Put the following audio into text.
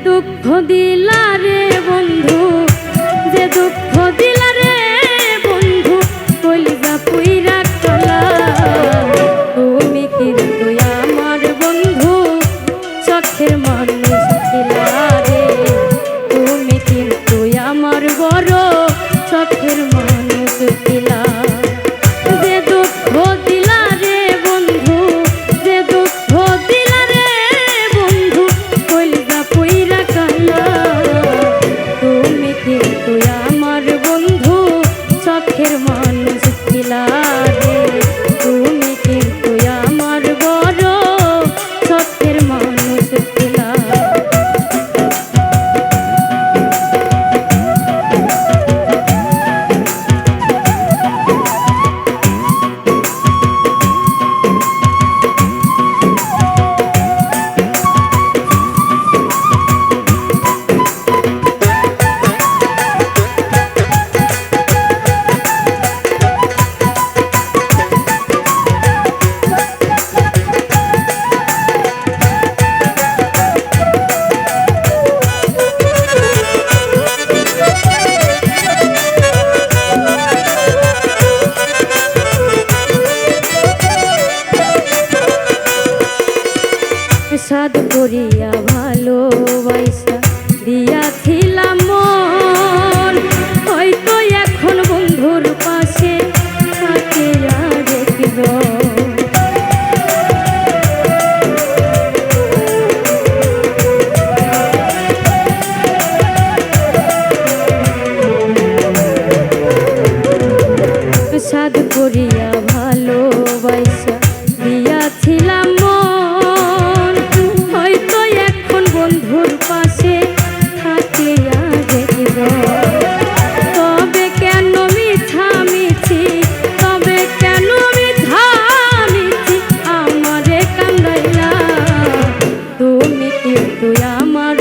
দুঃখ দিলা রে বন্ধু, যে দুঃখ দিলা রে বন্ধু, কলিজা পুইরা কালা। তুমি কিন্তু আমার বন্ধু, চোখের মানুষ ছিলা রে। তুমি কিন্তু আমার বড় চোখের মানুষ ছিলা। যে দুঃখ দিলা রে বন্ধু, যে দুঃখ দিলা রে বন্ধু, কলিজা পুইরা কালা। তুমি কিন্তু আমার বন্ধু, চোখের মানুষ ছিলা রে। তুমি কিন্তু আমার বড় চোখের মানুষ ছিলা। সাদ করিয়া ভালোবাসা দিয়াছিলাম মন, হয়তো এখন বন্ধুর পাশে থাকে দেখিব। সাদ করিয়া ভালোবাসা দিয়াছিলাম মন, হয়তো এখন বন্ধুর পাশে থাকিয়া দেখিব। তবে কেন মিছামিছি, তবে কেন মিছামিছি আমারে কান্দাইলা। তুমি কিন্তু আমার